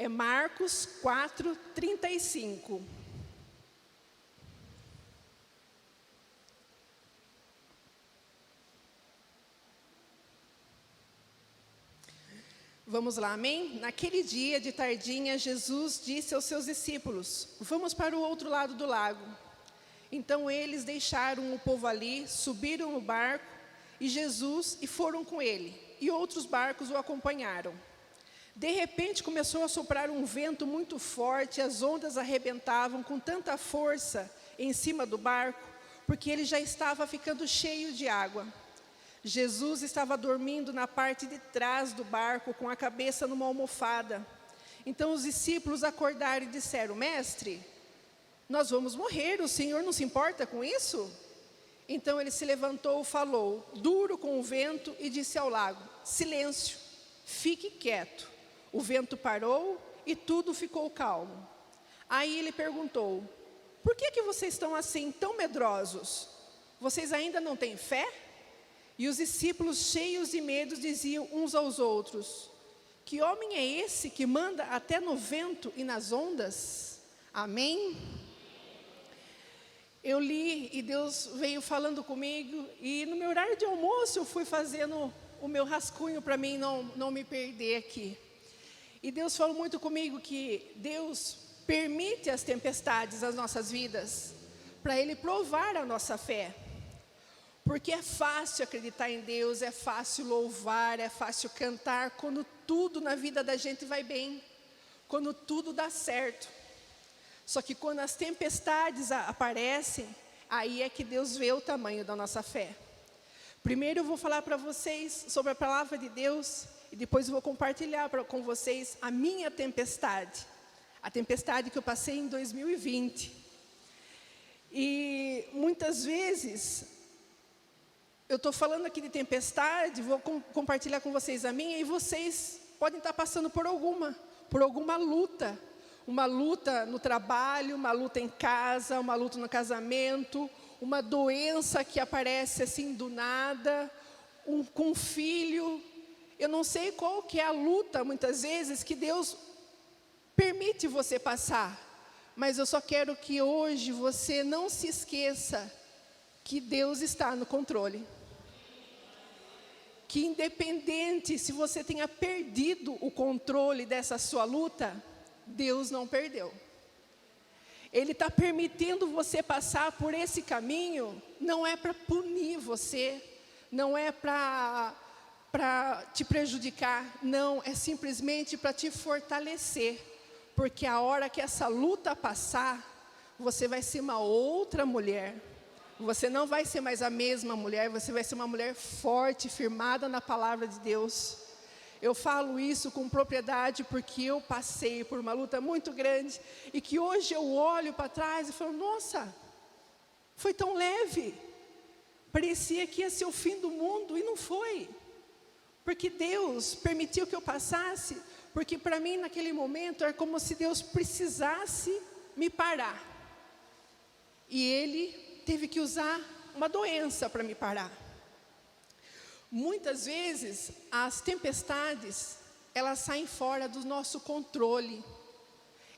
É Marcos 4:35. Vamos lá, amém? Naquele dia de tardinha, Jesus disse aos seus discípulos: vamos para o outro lado do lago. Então eles deixaram o povo ali, subiram no barco e foram com ele, e outros barcos o acompanharam. De repente começou a soprar um vento muito forte, as ondas arrebentavam com tanta força em cima do barco, porque ele já estava ficando cheio de água. Jesus estava dormindo na parte de trás do barco, com a cabeça numa almofada. Então os discípulos acordaram e disseram: mestre, nós vamos morrer, o Senhor não se importa com isso? Então ele se levantou, falou, duro com o vento, e disse ao lago: silêncio, fique quieto. O vento parou e tudo ficou calmo. Aí ele perguntou: por que vocês estão assim, tão medrosos? Vocês ainda não têm fé? E os discípulos, cheios de medo, diziam uns aos outros: que homem é esse que manda até no vento e nas ondas? Amém? Eu li e Deus veio falando comigo, e no meu horário de almoço eu fui fazendo o meu rascunho para mim não me perder aqui. E Deus falou muito comigo que Deus permite as tempestades nas nossas vidas, para Ele provar a nossa fé. Porque é fácil acreditar em Deus, é fácil louvar, é fácil cantar, quando tudo na vida da gente vai bem, quando tudo dá certo. Só que quando as tempestades aparecem, aí é que Deus vê o tamanho da nossa fé. Primeiro eu vou falar para vocês sobre a palavra de Deus, e depois eu vou compartilhar com vocês a minha tempestade. A tempestade que eu passei em 2020. E muitas vezes eu estou falando aqui de tempestade, vou compartilhar com vocês a minha, e vocês podem estar passando por alguma luta. Uma luta no trabalho, uma luta em casa, uma luta no casamento, uma doença que aparece assim do nada, com um filho. Eu não sei qual que é a luta, muitas vezes, que Deus permite você passar. Mas eu só quero que hoje você não se esqueça que Deus está no controle. Que independente se você tenha perdido o controle dessa sua luta, Deus não perdeu. Ele está permitindo você passar por esse caminho, não é para punir você, não é para te prejudicar, não, é simplesmente para te fortalecer. Porque a hora que essa luta passar, você vai ser uma outra mulher. Você não vai ser mais a mesma mulher, você vai ser uma mulher forte, firmada na palavra de Deus. Eu falo isso com propriedade porque eu passei por uma luta muito grande, e que hoje eu olho para trás e falo: nossa, foi tão leve. Parecia que ia ser o fim do mundo, e não foi. Porque Deus permitiu que eu passasse, porque para mim naquele momento era como se Deus precisasse me parar. E Ele teve que usar uma doença para me parar. Muitas vezes as tempestades, elas saem fora do nosso controle.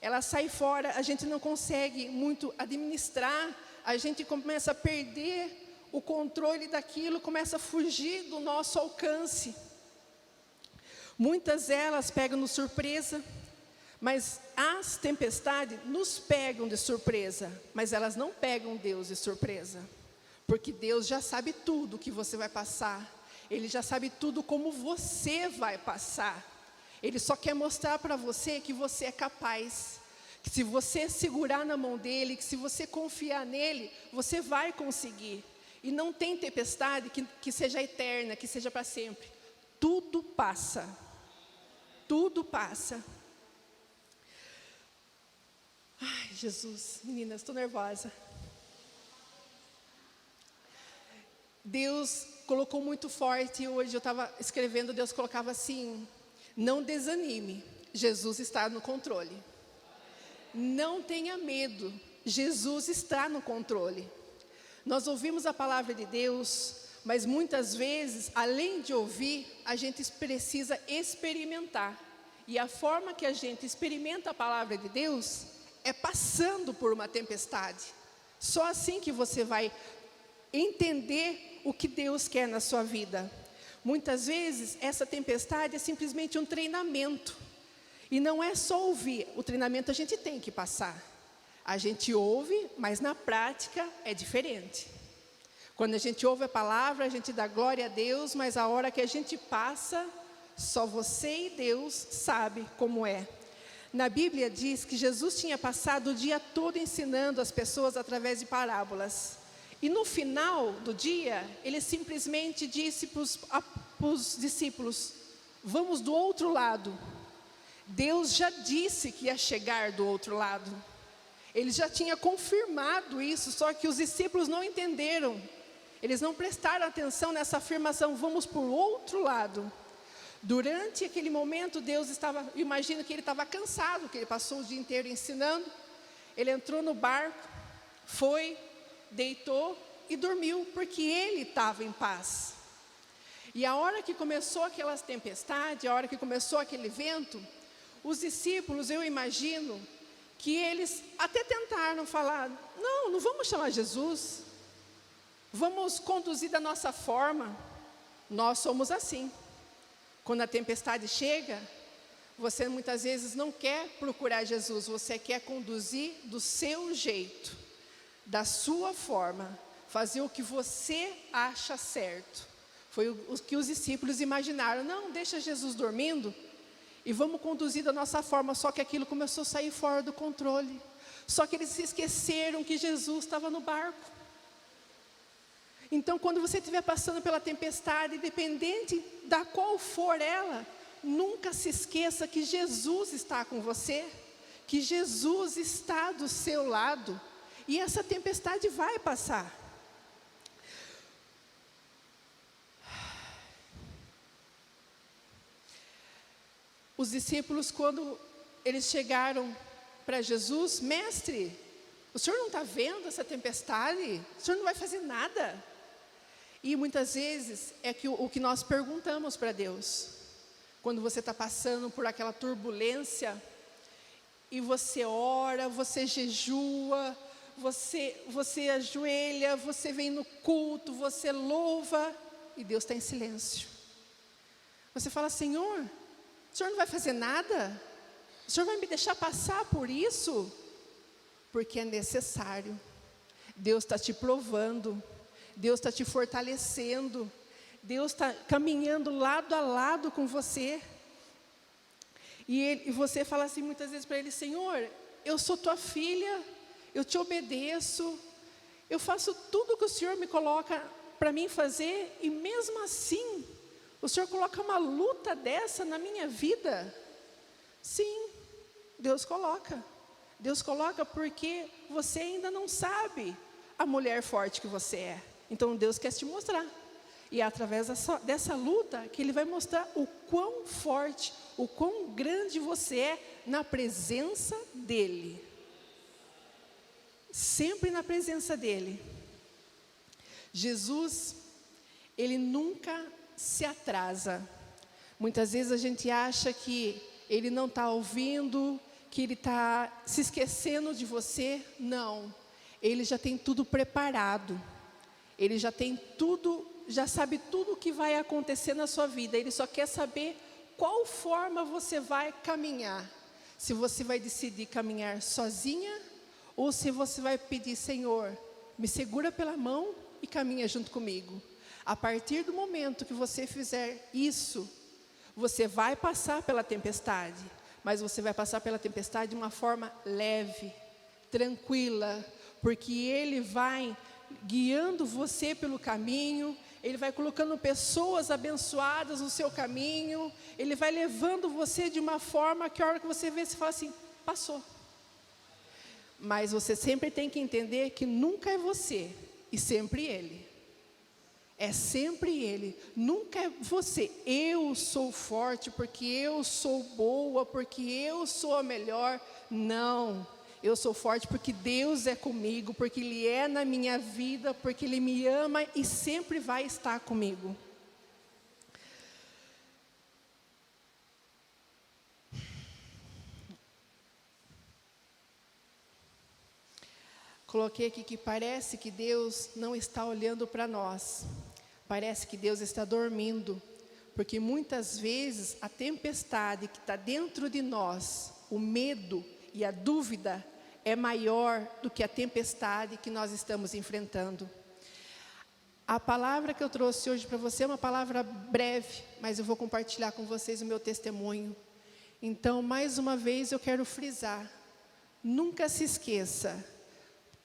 Elas saem fora, a gente não consegue muito administrar, a gente começa a perder o controle daquilo, começa a fugir do nosso alcance. Muitas delas pegam nos surpresa, mas as tempestades nos pegam de surpresa, mas elas não pegam Deus de surpresa. Porque Deus já sabe tudo que você vai passar. Ele já sabe tudo como você vai passar. Ele só quer mostrar para você que você é capaz. Que se você segurar na mão dEle, que se você confiar nele, você vai conseguir. E não tem tempestade que seja eterna, que seja para sempre. Tudo passa. Tudo passa. Ai, Jesus, meninas, estou nervosa. Deus colocou muito forte, hoje eu estava escrevendo, Deus colocava assim: não desanime, Jesus está no controle. Não tenha medo, Jesus está no controle. Nós ouvimos a palavra de Deus, mas muitas vezes, além de ouvir, a gente precisa experimentar. E a forma que a gente experimenta a palavra de Deus é passando por uma tempestade. Só assim que você vai entender o que Deus quer na sua vida. Muitas vezes, essa tempestade é simplesmente um treinamento. E não é só ouvir, o treinamento a gente tem que passar. A gente ouve, mas na prática é diferente. Quando a gente ouve a palavra, a gente dá glória a Deus, mas a hora que a gente passa, só você e Deus sabe como é. Na Bíblia diz que Jesus tinha passado o dia todo ensinando as pessoas através de parábolas. E no final do dia, ele simplesmente disse para os discípulos: vamos do outro lado. Deus já disse que ia chegar do outro lado. Ele já tinha confirmado isso, só que os discípulos não entenderam. Eles não prestaram atenção nessa afirmação, vamos para o outro lado. Durante aquele momento, Deus estava, imagino que ele estava cansado, que ele passou o dia inteiro ensinando. Ele entrou no barco, foi, deitou e dormiu, porque ele estava em paz. E a hora que começou aquela tempestade, a hora que começou aquele vento, os discípulos, eu imagino, que eles até tentaram falar, não vamos chamar Jesus, vamos conduzir da nossa forma. Nós somos assim. Quando a tempestade chega, você muitas vezes não quer procurar Jesus, você quer conduzir do seu jeito, da sua forma, fazer o que você acha certo. Foi o que os discípulos imaginaram, não, deixa Jesus dormindo e vamos conduzir da nossa forma, só que aquilo começou a sair fora do controle. Só que eles se esqueceram que Jesus estava no barco. Então, quando você estiver passando pela tempestade, independente da qual for ela, nunca se esqueça que Jesus está com você, que Jesus está do seu lado, e essa tempestade vai passar. Os discípulos, quando eles chegaram para Jesus, mestre, o senhor não está vendo essa tempestade? O senhor não vai fazer nada? E muitas vezes é o que nós perguntamos para Deus. Quando você está passando por aquela turbulência, e você ora, você jejua, você ajoelha, você vem no culto, você louva, e Deus está em silêncio. Você fala, Senhor, o senhor não vai fazer nada? O senhor vai me deixar passar por isso? Porque é necessário. Deus está te provando. Deus está te fortalecendo. Deus está caminhando lado a lado com você. E você fala assim muitas vezes para Ele, Senhor, eu sou tua filha, eu te obedeço, eu faço tudo que o Senhor me coloca para mim fazer, e mesmo assim, o Senhor coloca uma luta dessa na minha vida? Sim, Deus coloca. Deus coloca porque você ainda não sabe a mulher forte que você é. Então Deus quer te mostrar. E é através dessa luta que Ele vai mostrar o quão forte, o quão grande você é na presença dEle. Sempre na presença dEle. Jesus, Ele nunca se atrasa. Muitas vezes a gente acha que Ele não está ouvindo, que Ele está se esquecendo de você. Não, Ele já tem tudo preparado. Ele já tem tudo, já sabe tudo o que vai acontecer na sua vida. Ele só quer saber qual forma você vai caminhar. Se você vai decidir caminhar sozinha, ou se você vai pedir, Senhor, me segura pela mão e caminha junto comigo. A partir do momento que você fizer isso, você vai passar pela tempestade, mas você vai passar pela tempestade de uma forma leve, tranquila, porque Ele vai guiando você pelo caminho, Ele vai colocando pessoas abençoadas no seu caminho, Ele vai levando você de uma forma que a hora que você vê, você fala assim, passou. Mas você sempre tem que entender que nunca é você, e sempre Ele. É sempre Ele, nunca é você. Eu sou forte porque eu sou boa, porque eu sou a melhor. Não, eu sou forte porque Deus é comigo, porque Ele é na minha vida, porque Ele me ama e sempre vai estar comigo. Coloquei aqui que parece que Deus não está olhando para nós. Parece que Deus está dormindo. Porque muitas vezes a tempestade que está dentro de nós, o medo e a dúvida, é maior do que a tempestade que nós estamos enfrentando. A palavra que eu trouxe hoje para você é uma palavra breve, mas eu vou compartilhar com vocês o meu testemunho. Então, mais uma vez eu quero frisar, nunca se esqueça,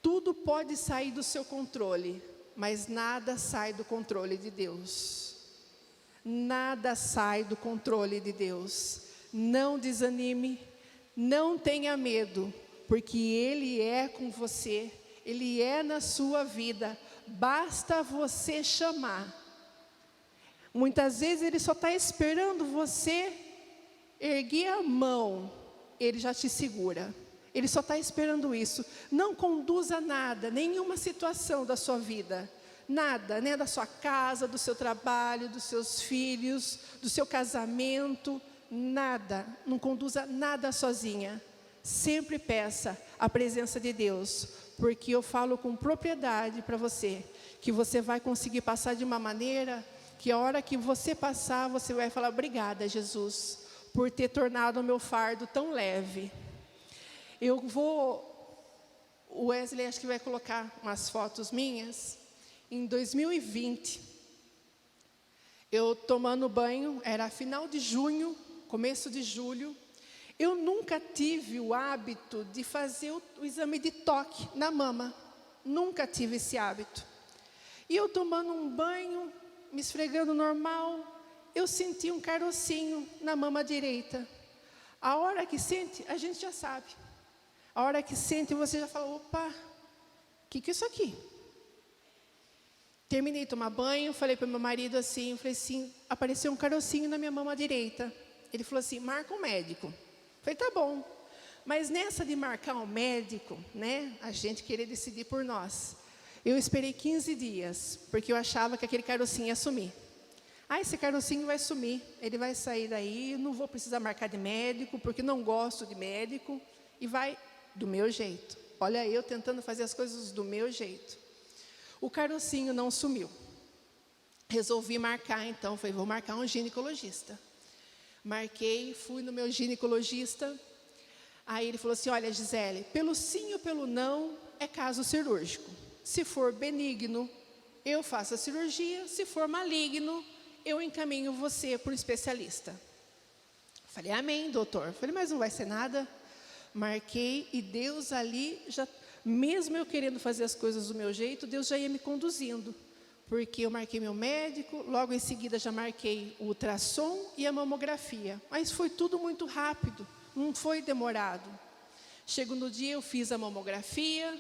tudo pode sair do seu controle, mas nada sai do controle de Deus. Nada sai do controle de Deus. Não desanime, não tenha medo, porque Ele é com você, Ele é na sua vida, basta você chamar. Muitas vezes Ele só está esperando você erguer a mão, Ele já te segura. Ele só está esperando isso. Não conduza nada, nenhuma situação da sua vida. Nada, né, da sua casa, do seu trabalho, dos seus filhos, do seu casamento, nada. Não conduza nada sozinha. Sempre peça a presença de Deus, porque eu falo com propriedade para você, que você vai conseguir passar de uma maneira que a hora que você passar, você vai falar, obrigada, Jesus, por ter tornado o meu fardo tão leve. O Wesley acho que vai colocar umas fotos minhas. Em 2020, eu tomando banho, era final de junho, começo de julho. Eu nunca tive o hábito de fazer o exame de toque na mama. Nunca tive esse hábito. E eu tomando um banho, me esfregando normal, eu senti um carocinho na mama direita. A hora que sente, a gente já sabe. A hora que sente, você já fala, opa, o que é isso aqui? Terminei de tomar banho, falei para o meu marido assim, falei assim, apareceu um carocinho na minha mama direita. Ele falou assim, marca um médico. Falei, tá bom. Mas nessa de marcar um médico, né, a gente querer decidir por nós. Eu esperei 15 dias, porque eu achava que aquele carocinho ia sumir. Ah, esse carocinho vai sumir, ele vai sair daí, não vou precisar marcar de médico, porque não gosto de médico, e vai do meu jeito. Olha, eu tentando fazer as coisas do meu jeito. O carocinho não sumiu. Resolvi marcar, então, falei, vou marcar um ginecologista. Marquei, fui no meu ginecologista. Aí ele falou assim, olha, Gisele, pelo sim ou pelo não, é caso cirúrgico. Se for benigno, eu faço a cirurgia. Se for maligno, eu encaminho você para o especialista. Falei, amém, doutor. Falei, mas não vai ser nada. Marquei e Deus ali, já, mesmo eu querendo fazer as coisas do meu jeito, Deus já ia me conduzindo. Porque eu marquei meu médico, logo em seguida já marquei o ultrassom e a mamografia. Mas foi tudo muito rápido, não foi demorado. Chegou no dia, eu fiz a mamografia.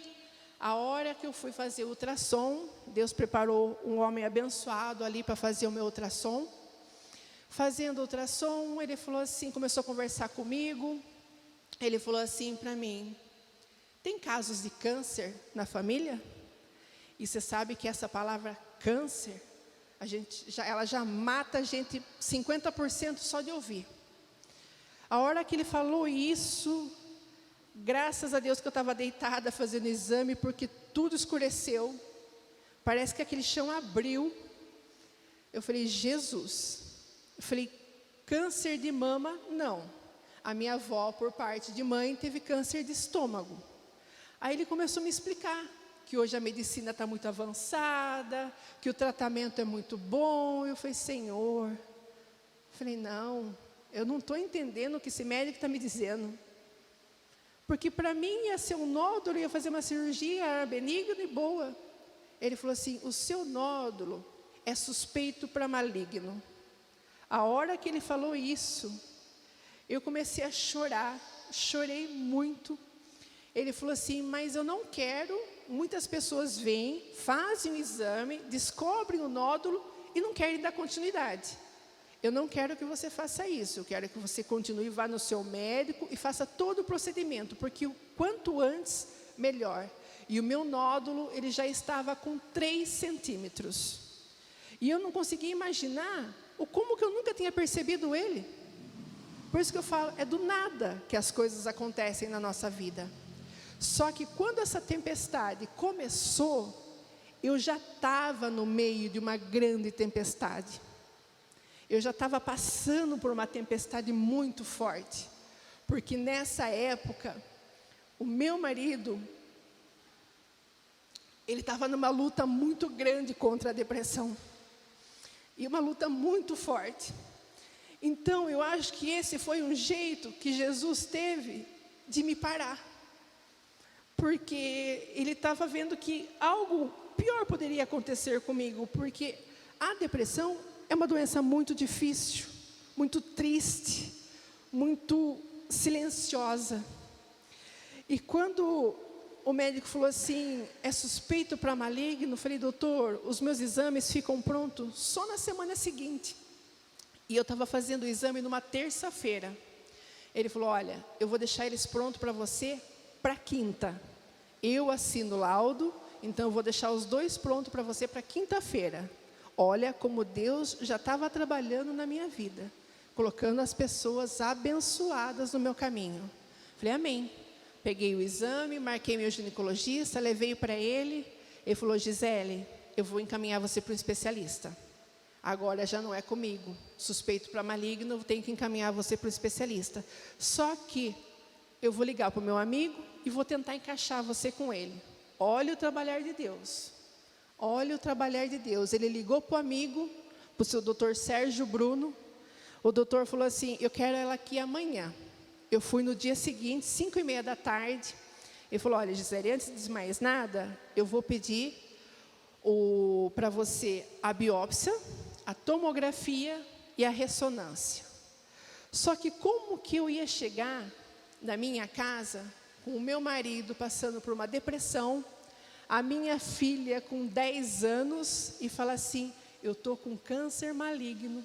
A hora que eu fui fazer o ultrassom, Deus preparou um homem abençoado ali para fazer o meu ultrassom. Fazendo o ultrassom, ele falou assim, começou a conversar comigo. Ele falou assim para mim, tem casos de câncer na família? E você sabe que essa palavra câncer, ela já mata a gente 50% só de ouvir. A hora que ele falou isso, graças a Deus que eu estava deitada fazendo exame, porque tudo escureceu. Parece que aquele chão abriu. Eu falei, Jesus. Eu falei, câncer de mama, não. A minha avó, por parte de mãe, teve câncer de estômago. Aí ele começou a me explicar que hoje a medicina está muito avançada, que o tratamento é muito bom. Eu falei, Senhor. Eu falei, não, eu não estou entendendo o que esse médico está me dizendo. Porque para mim ia ser um nódulo, ia fazer uma cirurgia, era benigna e boa. Ele falou assim, o seu nódulo é suspeito para maligno. A hora que ele falou isso, eu comecei a chorar, chorei muito. Ele falou assim, mas eu não quero, muitas pessoas vêm, fazem o exame, descobrem o nódulo e não querem dar continuidade. Eu não quero que você faça isso, eu quero que você continue, vá no seu médico e faça todo o procedimento, porque o quanto antes, melhor. E o meu nódulo, ele já estava com 3 centímetros. E eu não conseguia imaginar como que eu nunca tinha percebido ele. Por isso que eu falo, é do nada que as coisas acontecem na nossa vida. Só que quando essa tempestade começou, eu já estava no meio de uma grande tempestade. Eu já estava passando por uma tempestade muito forte. Porque nessa época, o meu marido, ele estava numa luta muito grande contra a depressão. E uma luta muito forte. Então, eu acho que esse foi um jeito que Jesus teve de me parar. Porque ele estava vendo que algo pior poderia acontecer comigo. Porque a depressão é uma doença muito difícil, muito triste, muito silenciosa. E quando o médico falou assim, é suspeito para maligno, eu falei, doutor, os meus exames ficam prontos só na semana seguinte. E eu estava fazendo o exame numa terça-feira. Ele falou, olha, eu vou deixar eles prontos para você para quinta. Eu assino o laudo, então eu vou deixar os 2 prontos para você para quinta-feira. Olha como Deus já estava trabalhando na minha vida, colocando as pessoas abençoadas no meu caminho. Falei, amém. Peguei o exame, marquei meu ginecologista, levei para ele. Ele falou, Gisele, eu vou encaminhar você para um especialista. Agora já não é comigo. Suspeito para maligno, eu tenho que encaminhar você para um especialista. Só que eu vou ligar para o meu amigo e vou tentar encaixar você com ele. Olha o trabalhar de Deus. Olha o trabalhar de Deus. Ele ligou para o amigo, para o seu doutor Sérgio Bruno. O doutor falou assim, eu quero ela aqui amanhã. Eu fui no dia seguinte, 5h30 da tarde. Ele falou, olha, Gisele, antes de mais nada, eu vou pedir para você a biópsia, a tomografia e a ressonância. Só que como que eu ia chegar na minha casa, com o meu marido passando por uma depressão, a minha filha com 10 anos, e falar assim, eu estou com câncer maligno.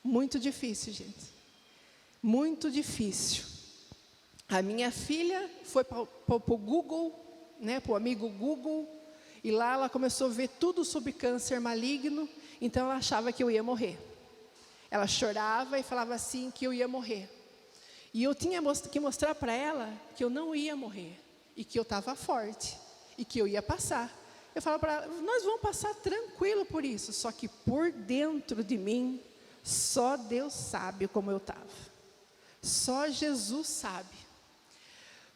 Muito difícil, gente. Muito difícil. A minha filha foi para o Google, né, para o amigo Google, e lá ela começou a ver tudo sobre câncer maligno, então ela achava que eu ia morrer. Ela chorava e falava assim que eu ia morrer. E eu tinha que mostrar para ela que eu não ia morrer, e que eu estava forte, e que eu ia passar. Eu falava para ela, nós vamos passar tranquilo por isso, só que por dentro de mim, só Deus sabe como eu estava. Só Jesus sabe.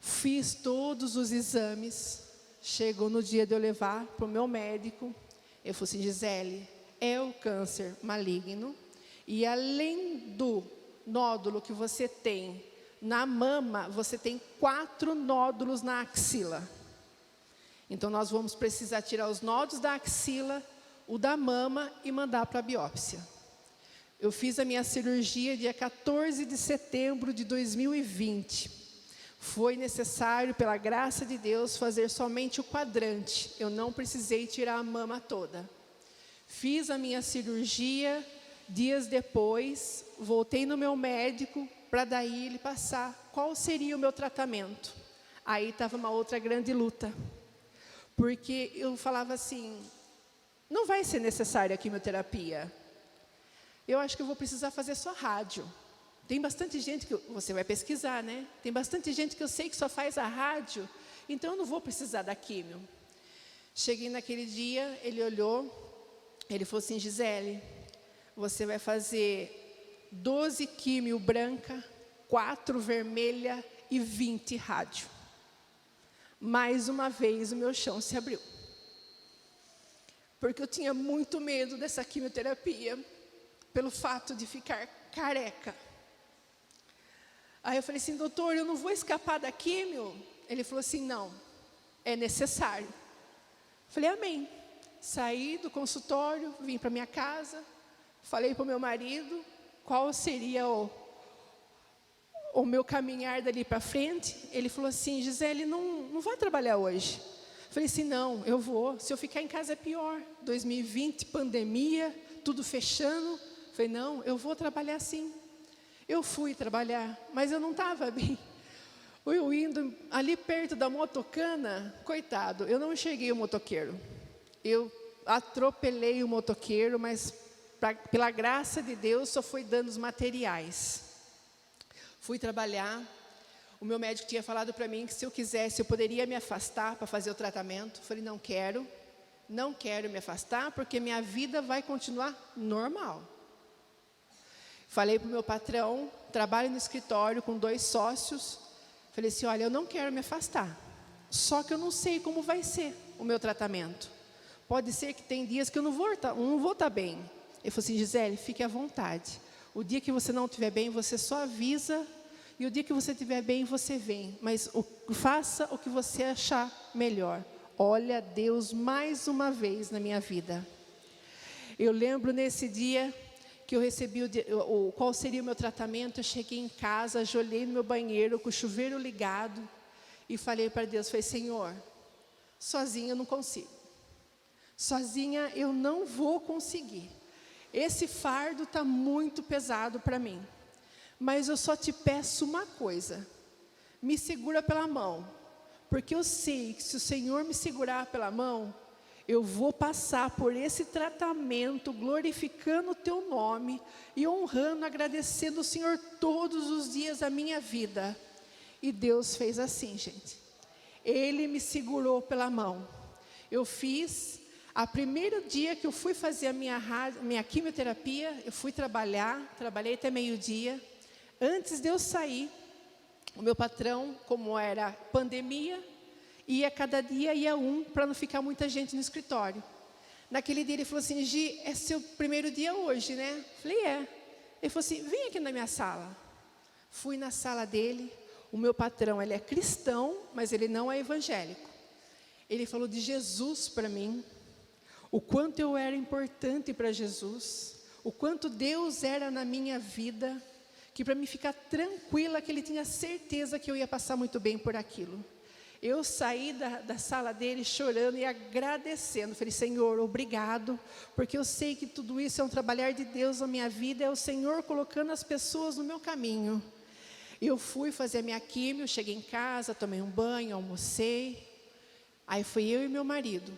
Fiz todos os exames. Chegou no dia de eu levar para o meu médico. Eu falei assim, Gisele, é o câncer maligno. E além do nódulo que você tem na mama, você tem 4 nódulos na axila. Então nós vamos precisar tirar os nódulos da axila, o da mama e mandar para a biópsia. Eu fiz a minha cirurgia dia 14 de setembro de 2020. Foi necessário, pela graça de Deus, fazer somente o quadrante. Eu não precisei tirar a mama toda. Fiz a minha cirurgia, dias depois, voltei no meu médico, para daí ele passar qual seria o meu tratamento. Aí estava uma outra grande luta. Porque eu falava assim, não vai ser necessária a quimioterapia. Eu acho que eu vou precisar fazer só rádio. Tem bastante gente que você vai pesquisar, né? Tem bastante gente que eu sei que só faz a rádio, então eu não vou precisar da químio. Cheguei naquele dia, ele olhou, ele falou assim, Gisele, você vai fazer 12 químio branca, 4 vermelha e 20 rádio. Mais uma vez o meu chão se abriu. Porque eu tinha muito medo dessa quimioterapia, pelo fato de ficar careca. Aí eu falei assim, doutor, eu não vou escapar da químio? Ele falou assim, não, é necessário. Falei, amém. Saí do consultório, vim para minha casa, falei para o meu marido qual seria o meu caminhar dali para frente. Ele falou assim, Gisele, não vai trabalhar hoje. Falei assim, não, eu vou. Se eu ficar em casa é pior. 2020, pandemia, tudo fechando. Falei, não, eu vou trabalhar sim. Eu fui trabalhar, mas eu não estava bem. Eu indo ali perto da motocana, coitado, eu não enxerguei o motoqueiro. Eu atropelei o motoqueiro, mas pela graça de Deus só foi danos materiais. Fui trabalhar, O meu médico tinha falado para mim que se eu quisesse, eu poderia me afastar para fazer o tratamento. Eu falei, não quero me afastar, porque minha vida vai continuar normal. Falei para o meu patrão, trabalho no escritório com 2 sócios. Falei assim, olha, eu não quero me afastar. Só que eu não sei como vai ser o meu tratamento. Pode ser que tem dias que eu não vou estar bem. Ele falou assim, Gisele, fique à vontade. O dia que você não estiver bem, você só avisa. E o dia que você estiver bem, você vem. Mas faça o que você achar melhor. Olha Deus mais uma vez na minha vida. Eu lembro nesse dia que eu recebi qual seria o meu tratamento. Eu cheguei em casa, ajoelhei no meu banheiro com o chuveiro ligado e falei para Deus, falei, Senhor, sozinha eu não consigo. Sozinha eu não vou conseguir. Esse fardo está muito pesado para mim. Mas eu só te peço uma coisa. Me segura pela mão. Porque eu sei que se o Senhor me segurar pela mão, eu vou passar por esse tratamento, glorificando o teu nome e honrando, agradecendo o Senhor todos os dias da minha vida. E Deus fez assim, gente. Ele me segurou pela mão. Eu fiz, a primeiro dia que eu fui fazer a minha quimioterapia, eu fui trabalhei até meio-dia. Antes de eu sair, o meu patrão, como era pandemia, cada dia ia para não ficar muita gente no escritório. Naquele dia ele falou assim, Gi, é seu primeiro dia hoje, né? Falei, é. Ele falou assim, vem aqui na minha sala. Fui na sala dele. O meu patrão, ele é cristão, mas ele não é evangélico. Ele falou de Jesus para mim, o quanto eu era importante para Jesus, o quanto Deus era na minha vida, que para mim ficar tranquila, que ele tinha certeza que eu ia passar muito bem por aquilo. Eu saí da sala dele chorando e agradecendo. Falei, Senhor, obrigado, porque eu sei que tudo isso é um trabalhar de Deus na minha vida, é o Senhor colocando as pessoas no meu caminho. Eu fui fazer a minha quimio, cheguei em casa, tomei um banho, almocei. Aí fui eu e meu marido.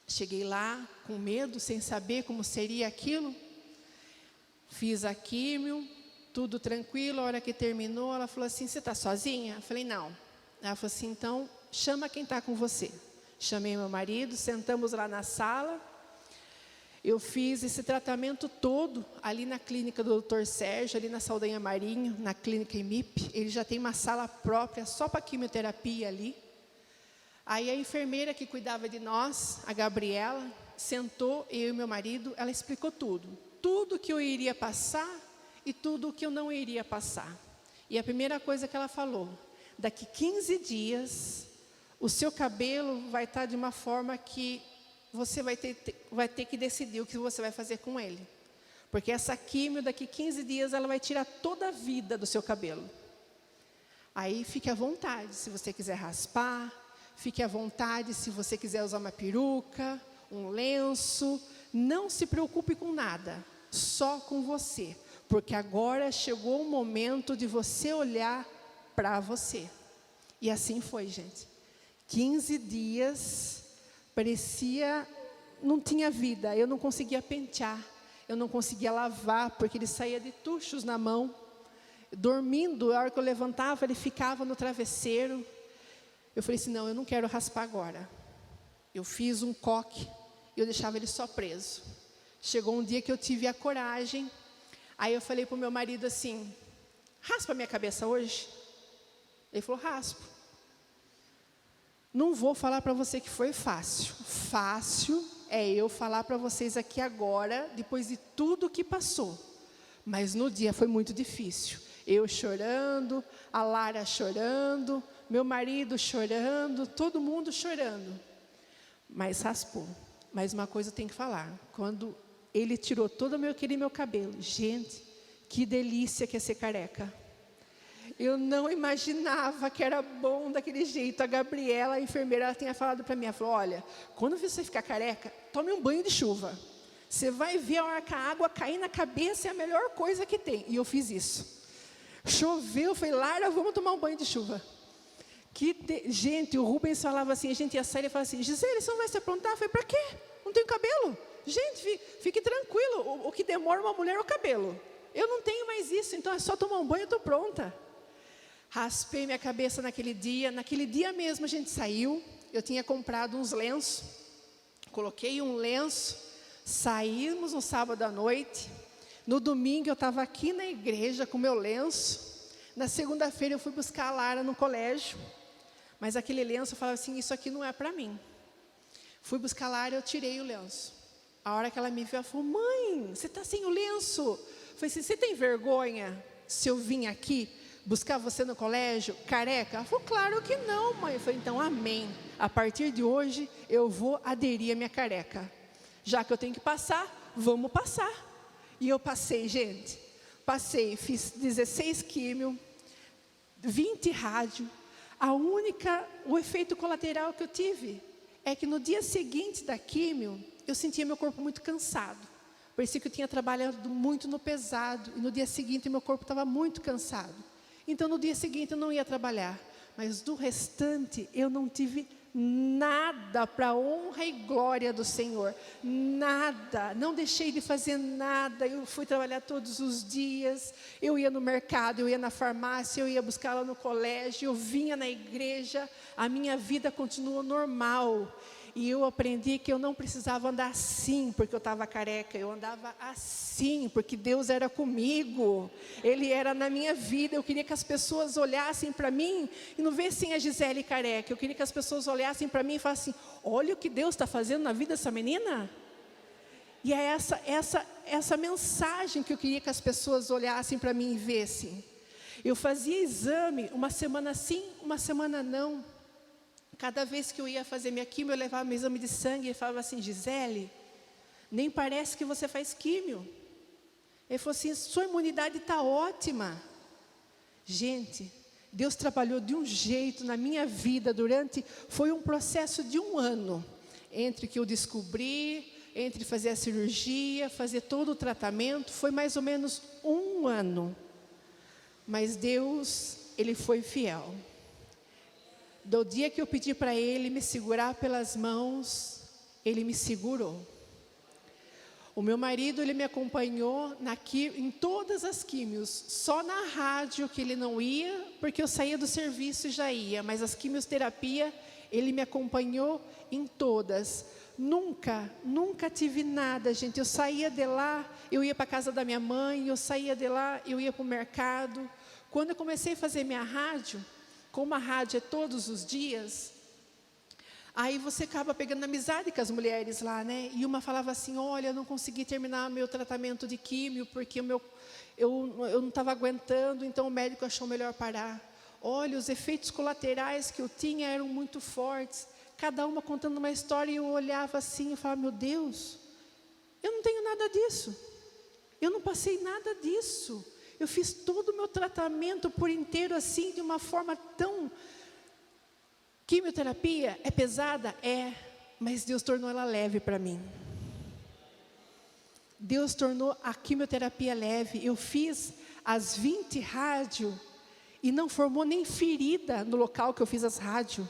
Cheguei lá com medo, sem saber como seria aquilo. Fiz a quimio, tudo tranquilo. A hora que terminou, ela falou assim, você está sozinha? Eu falei, não. Ela falou assim, então chama quem está com você. Chamei meu marido, sentamos lá na sala. Eu fiz esse tratamento todo ali na clínica do Dr. Sérgio, ali na Saldanha Marinho, na clínica IMIP. Ele já tem uma sala própria só para quimioterapia ali. Aí a enfermeira que cuidava de nós, a Gabriela, sentou, eu e meu marido, ela explicou tudo. Tudo que eu iria passar e tudo que eu não iria passar. E a primeira coisa que ela falou, daqui 15 dias, o seu cabelo vai estar de uma forma que você vai ter que decidir o que você vai fazer com ele. Porque essa quimio, daqui 15 dias, ela vai tirar toda a vida do seu cabelo. Aí fique à vontade, se você quiser raspar, fique à vontade se você quiser usar uma peruca, um lenço. Não se preocupe com nada, só com você. Porque agora chegou o momento de você olhar para você. E assim foi, gente. 15 dias, parecia, não tinha vida. Eu não conseguia pentear, eu não conseguia lavar, porque ele saía de tuchos na mão. Dormindo, a hora que eu levantava, ele ficava no travesseiro. Eu falei assim, não, eu não quero raspar agora. Eu fiz um coque e eu deixava ele só preso. Chegou um dia que eu tive a coragem. Aí eu falei para o meu marido assim, raspa minha cabeça hoje? Ele falou, raspo. Não vou falar para você que foi fácil. Fácil é eu falar para vocês aqui agora, depois de tudo que passou. Mas no dia foi muito difícil. Eu chorando, a Lara chorando, meu marido chorando, todo mundo chorando. Mas raspou. Mas uma coisa eu tenho que falar. Quando ele tirou todo o meu cabelo, gente, que delícia que é ser careca. Eu não imaginava que era bom daquele jeito. A Gabriela, a enfermeira, ela tinha falado para mim, ela falou, olha, quando você ficar careca, tome um banho de chuva. Você vai ver a hora que a água cair na cabeça, é a melhor coisa que tem. E eu fiz isso. Choveu, eu falei, Lara, vamos tomar um banho de chuva. Gente, o Rubens falava assim, a gente ia sair e falava assim, Gisele, você não vai se aprontar? Eu falei, para quê? Não tenho cabelo. Gente, fique tranquilo, o que demora uma mulher é o cabelo. Eu não tenho mais isso, então é só tomar um banho e eu estou pronta. Raspei minha cabeça naquele dia mesmo a gente saiu, eu tinha comprado uns lenços, coloquei um lenço, saímos no sábado à noite, no domingo eu estava aqui na igreja com meu lenço, na segunda-feira eu fui buscar a Lara no colégio, mas aquele lenço eu falava assim, isso aqui não é para mim. Fui buscar a Lara e eu tirei o lenço. A hora que ela me viu, ela falou, mãe, você está sem o lenço? Eu falei assim, você tem vergonha se eu vim aqui buscar você no colégio, careca? Ela falou, claro que não, mãe. Eu falei, então amém. A partir de hoje, eu vou aderir à minha careca. Já que eu tenho que passar, vamos passar. E eu passei, gente. Passei, fiz 16 químio, 20 rádio. O efeito colateral que eu tive é que no dia seguinte da químio, eu sentia meu corpo muito cansado. Parecia que eu tinha trabalhado muito no pesado. E no dia seguinte, meu corpo estava muito cansado. Então, no dia seguinte, eu não ia trabalhar. Mas do restante, eu não tive nada para a honra e glória do Senhor. Nada. Não deixei de fazer nada. Eu fui trabalhar todos os dias. Eu ia no mercado, eu ia na farmácia, eu ia buscar ela no colégio, eu vinha na igreja. A minha vida continuou normal. E eu aprendi que eu não precisava andar assim, porque eu estava careca. Eu andava assim, porque Deus era comigo. Ele era na minha vida. Eu queria que as pessoas olhassem para mim e não vissem a Gisele careca. Eu queria que as pessoas olhassem para mim e falassem, olha o que Deus está fazendo na vida dessa menina. E é essa mensagem que eu queria que as pessoas olhassem para mim e vissem. Eu fazia exame, uma semana sim, uma semana não. Cada vez que eu ia fazer minha químio, eu levava meu exame de sangue e falava assim, Gisele, nem parece que você faz químio. Ele falou assim, sua imunidade está ótima. Gente, Deus trabalhou de um jeito na minha vida foi um processo de 1 ano. Entre que eu descobri, entre fazer a cirurgia, fazer todo o tratamento, foi mais ou menos 1 ano. Mas Deus, Ele foi fiel. Do dia que eu pedi para Ele me segurar pelas mãos, Ele me segurou. O meu marido, ele me acompanhou em todas as químios. Só na rádio que ele não ia, porque eu saía do serviço e já ia. Mas as quimioterapia, ele me acompanhou em todas. Nunca tive nada, gente. Eu saía de lá, eu ia para a casa da minha mãe, eu saía de lá, eu ia para o mercado. Quando eu comecei a fazer minha rádio, como a rádio é todos os dias, aí você acaba pegando amizade com as mulheres lá, né? E uma falava assim, olha, eu não consegui terminar meu tratamento de químio, porque eu não estava aguentando, então o médico achou melhor parar. Olha, os efeitos colaterais que eu tinha eram muito fortes. Cada uma contando uma história e eu olhava assim e falava, meu Deus, eu não tenho nada disso. Eu não passei nada disso. Eu fiz todo o meu tratamento por inteiro assim, de uma forma tão... Quimioterapia é pesada? É, mas Deus tornou ela leve para mim. Deus tornou a quimioterapia leve. Eu fiz as 20 rádio e não formou nem ferida no local que eu fiz as rádio.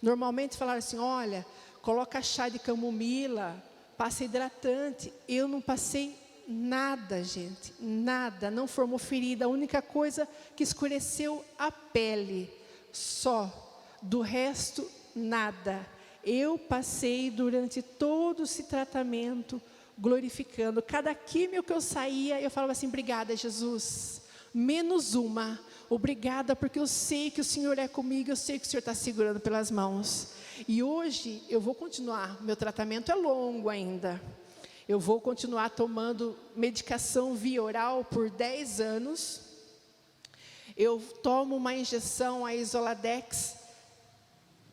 Normalmente falaram assim, olha, coloca chá de camomila, passa hidratante. Eu não passei nada, gente, nada, não formou ferida. A única coisa que escureceu a pele, só. Do resto, nada. Eu passei durante todo esse tratamento glorificando. Cada químio que eu saía, eu falava assim, obrigada, Jesus. Menos uma. Obrigada, porque eu sei que o Senhor é comigo, eu sei que o Senhor está segurando pelas mãos. E hoje, eu vou continuar. Meu tratamento é longo ainda. Eu vou continuar tomando medicação via oral por 10 anos. Eu tomo uma injeção, a Isoladex.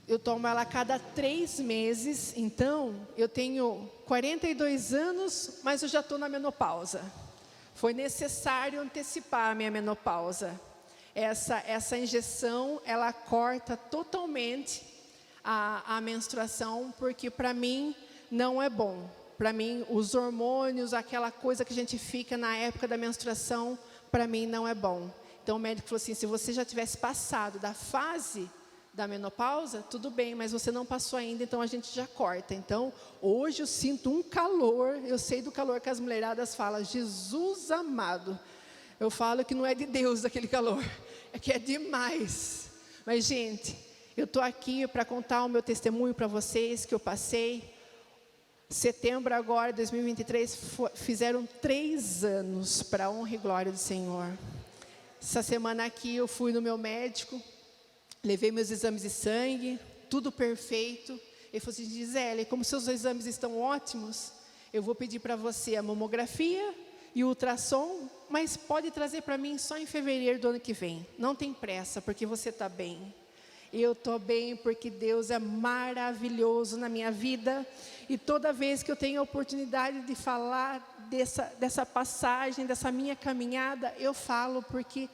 Eu tomo ela a cada 3 meses. Então, eu tenho 42 anos, mas eu já estou na menopausa. Foi necessário antecipar a minha menopausa. Essa injeção, ela corta totalmente a menstruação, porque para mim não é bom. Para mim, os hormônios, aquela coisa que a gente fica na época da menstruação, para mim não é bom. Então o médico falou assim, se você já tivesse passado da fase da menopausa, tudo bem, mas você não passou ainda, então a gente já corta. Então, hoje eu sinto um calor, eu sei do calor que as mulheradas falam, Jesus amado. Eu falo que não é de Deus aquele calor, é que é demais. Mas, gente, eu estou aqui para contar o meu testemunho para vocês, que eu passei. Setembro agora, 2023, fizeram 3 anos, para a honra e glória do Senhor. Essa semana aqui eu fui no meu médico, levei meus exames de sangue, tudo perfeito. Ele falou assim: Gisele, como seus exames estão ótimos, eu vou pedir para você a mamografia e o ultrassom, mas pode trazer para mim só em fevereiro do ano que vem. Não tem pressa, porque você está bem. Eu estou bem porque Deus é maravilhoso na minha vida. E toda vez que eu tenho a oportunidade de falar dessa passagem, dessa minha caminhada, eu falo porque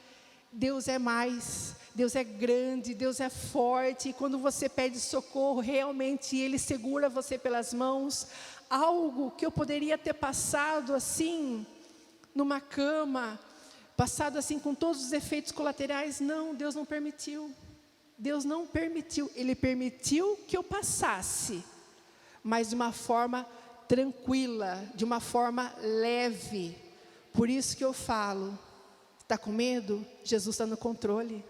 Deus é mais, Deus é grande, Deus é forte. E quando você pede socorro, realmente Ele segura você pelas mãos. Algo que eu poderia ter passado assim, numa cama, passado assim com todos os efeitos colaterais, não, Deus não permitiu. Deus não permitiu, Ele permitiu que eu passasse, mas de uma forma tranquila, de uma forma leve. Por isso que eu falo, está com medo? Jesus está no controle.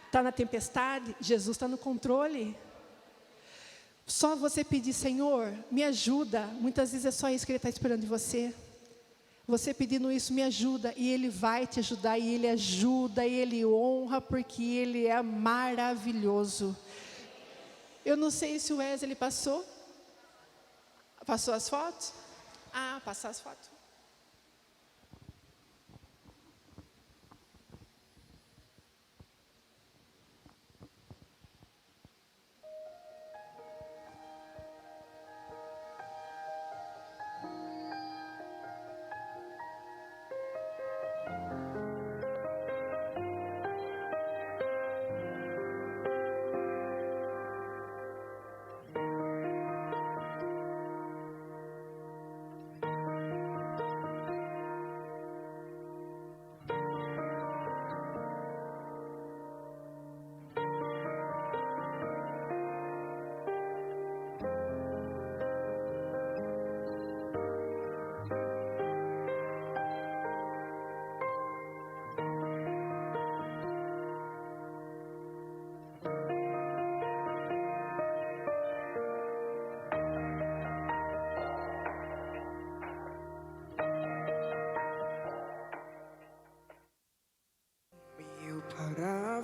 Está na tempestade? Jesus está no controle. Só você pedir: Senhor, me ajuda. Muitas vezes é só isso que Ele está esperando de você. Você pedindo isso, me ajuda, e Ele vai te ajudar, e Ele ajuda, e Ele honra, porque Ele é maravilhoso. Eu não sei se o Wesley passou as fotos? Passar as fotos.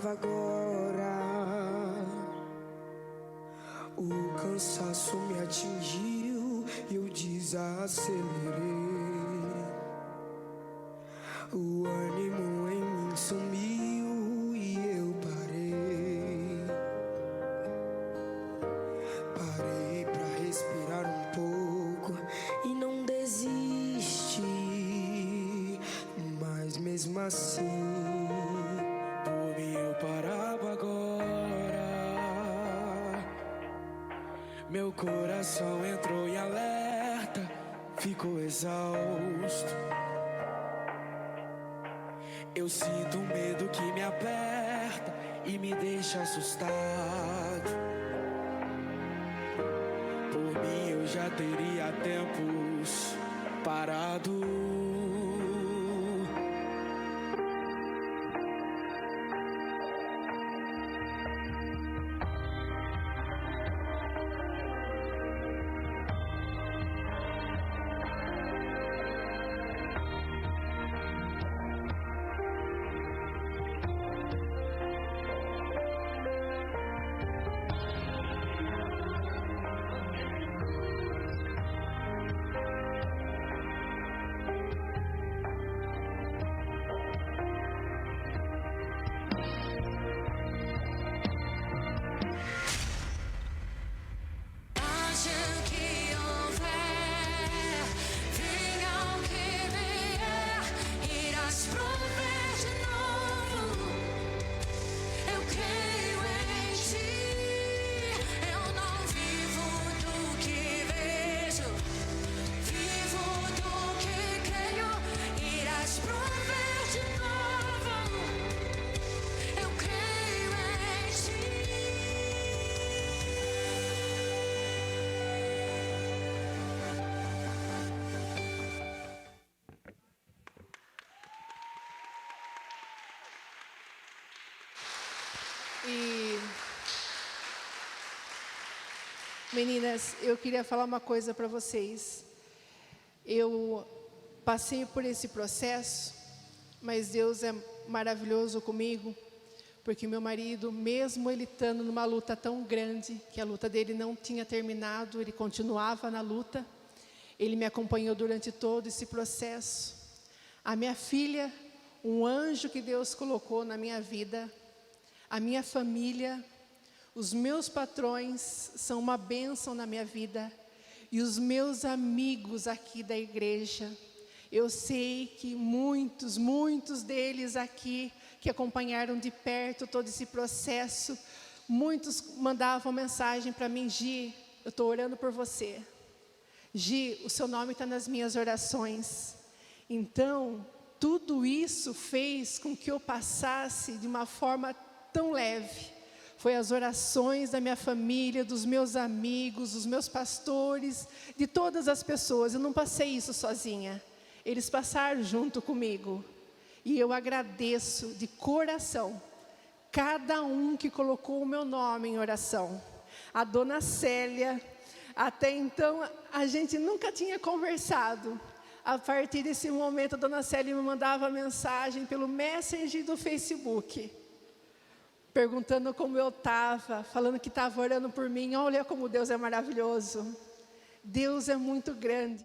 Agora o cansaço me atingiu e eu desacelerei. O ânimo em mim sumiu e eu parei pra respirar um pouco e não desisti, mas mesmo assim eu parava agora. Meu coração entrou em alerta, ficou exausto. Eu sinto um medo que me aperta e me deixa assustado. Por mim eu já teria tempos parado. E, meninas, eu queria falar uma coisa para vocês. Eu passei por esse processo, mas Deus é maravilhoso comigo, porque meu marido, mesmo ele estando numa luta tão grande, que a luta dele não tinha terminado, ele continuava na luta, ele me acompanhou durante todo esse processo. A minha filha, um anjo que Deus colocou na minha vida, a minha família, os meus patrões são uma bênção na minha vida, e os meus amigos aqui da igreja. Eu sei que muitos deles aqui, que acompanharam de perto todo esse processo, muitos mandavam mensagem para mim: Gi, eu estou orando por você. Gi, o seu nome está nas minhas orações. Então, tudo isso fez com que eu passasse de uma forma tão leve. Foi as orações da minha família, dos meus amigos, dos meus pastores, de todas as pessoas. Eu não passei isso sozinha. Eles passaram junto comigo. E eu agradeço de coração cada um que colocou o meu nome em oração. A dona Célia, até então a gente nunca tinha conversado. A partir desse momento, a dona Célia me mandava mensagem pelo Messenger do Facebook, perguntando como eu estava, falando que estava orando por mim. Olha como Deus é maravilhoso. Deus é muito grande.